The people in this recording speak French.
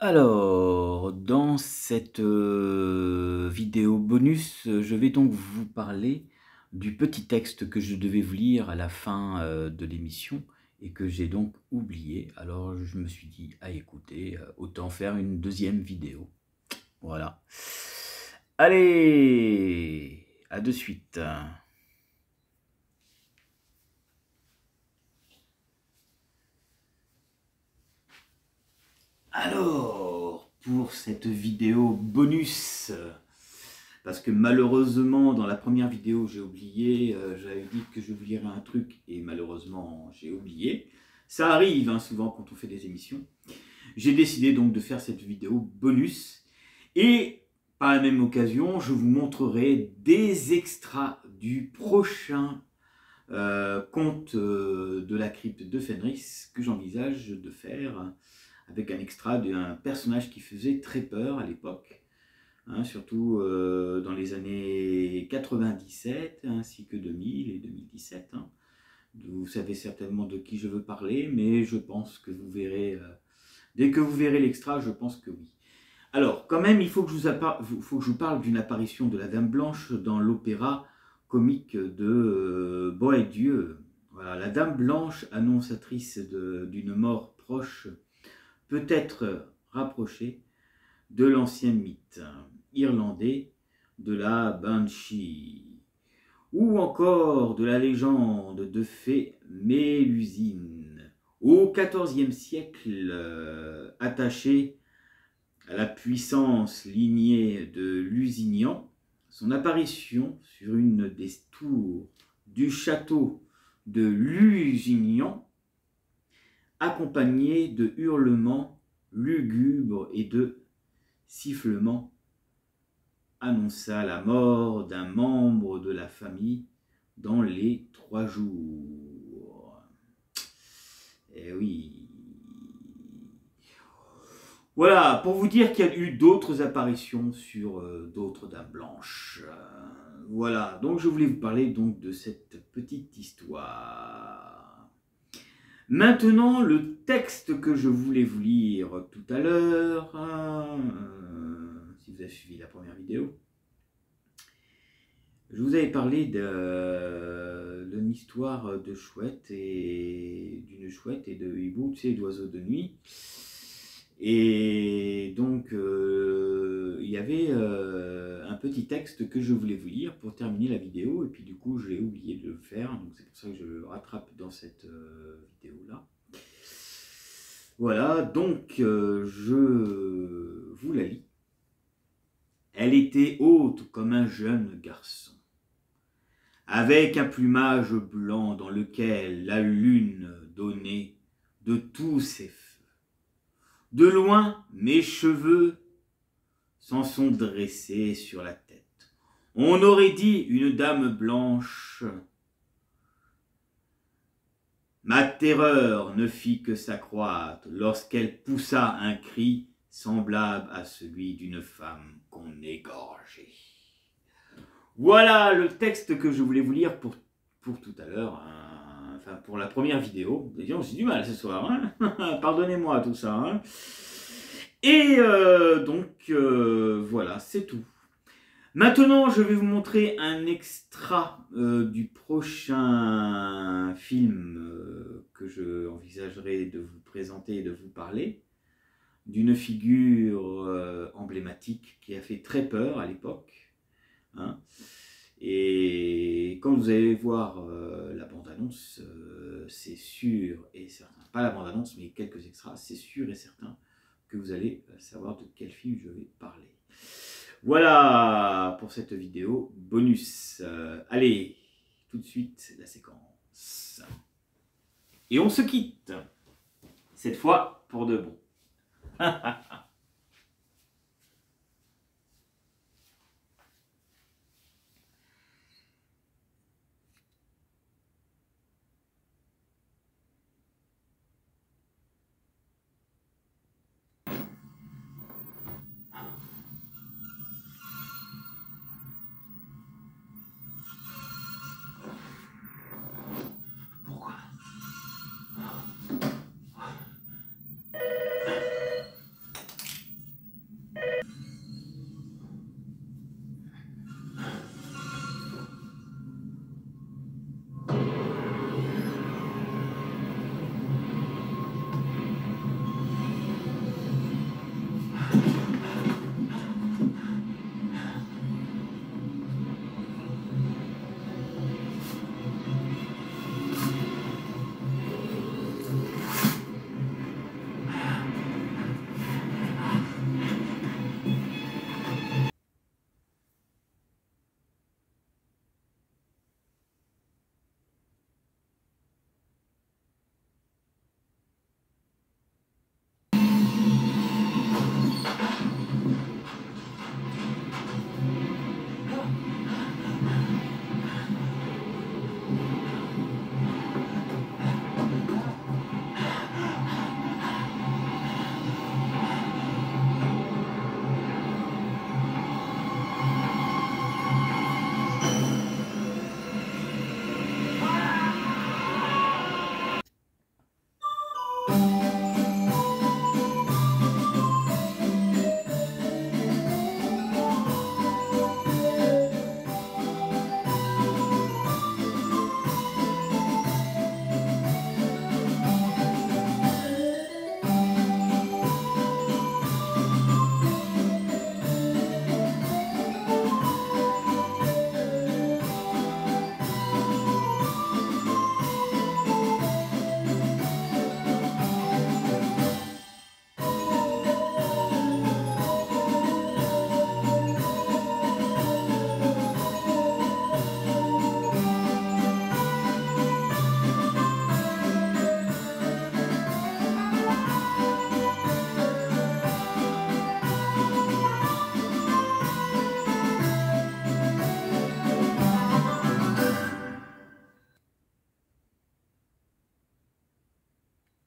Alors, dans cette vidéo bonus, je vais donc vous parler du petit texte que je devais vous lire à la fin de l'émission et que j'ai donc oublié. Alors, je me suis dit, à écouter, autant faire une deuxième vidéo. Voilà. Allez, à de suite. Alors, pour cette vidéo bonus, parce que malheureusement, dans la première vidéo, j'ai oublié, j'avais dit que je vous lirais un truc, et malheureusement, j'ai oublié. Ça arrive hein, souvent quand on fait des émissions. J'ai décidé donc de faire cette vidéo bonus, et par la même occasion, je vous montrerai des extras du prochain conte de la crypte de Fenris que j'envisage de faire avec un extrait d'un personnage qui faisait très peur à l'époque, hein, surtout dans les années 97 ainsi que 2000 et 2017. Hein. Vous savez certainement de qui je veux parler, mais je pense que vous verrez, dès que vous verrez l'extrait, je pense que oui. Alors, quand même, il faut que je vous parle d'une apparition de la Dame Blanche dans l'opéra comique de Boieldieu. Voilà, la Dame Blanche, annonciatrice d'une mort proche, peut être rapprochée de l'ancien mythe irlandais de la Banshee, ou encore de la légende de fée Mélusine, au XIVe siècle, attachée à la puissance lignée de Lusignan. Son apparition sur une des tours du château de Lusignan, accompagnée de hurlements lugubres et de sifflements, annonça la mort d'un membre de la famille dans les 3 jours. Eh oui. Voilà, pour vous dire qu'il y a eu d'autres apparitions sur d'autres dames blanches. Voilà, donc je voulais vous parler donc de cette petite histoire. Maintenant, le texte que je voulais vous lire tout à l'heure, si vous avez suivi la première vidéo, je vous avais parlé d'une histoire de chouette et d'une chouette et de hibou, tu sais, d'oiseaux de nuit. Et donc, il y avait un petit texte que je voulais vous lire pour terminer la vidéo, et puis du coup, j'ai oublié de le faire, donc c'est pour ça que je le rattrape dans cette vidéo-là. Voilà, donc je vous la lis. Elle était haute comme un jeune garçon, avec un plumage blanc dans lequel la lune donnait de tous ses feux. De loin, mes cheveux s'en sont dressés sur la tête. On aurait dit une dame blanche. Ma terreur ne fit que s'accroître lorsqu'elle poussa un cri semblable à celui d'une femme qu'on égorgeait. Voilà le texte que je voulais vous lire pour tout à l'heure, hein, enfin pour la première vidéo. D'ailleurs, j'ai du mal ce soir, hein. Pardonnez-moi tout ça. Hein. Et donc, voilà, c'est tout. Maintenant, je vais vous montrer un extra du prochain film que je envisagerai de vous présenter et de vous parler, d'une figure emblématique qui a fait très peur à l'époque. Hein. Et quand vous allez voir la bande-annonce, c'est sûr et certain, pas la bande-annonce, mais quelques extras, c'est sûr et certain que vous allez savoir de quel film je vais parler. Voilà pour cette vidéo bonus. Allez, tout de suite la séquence. Et on se quitte, cette fois pour de bon.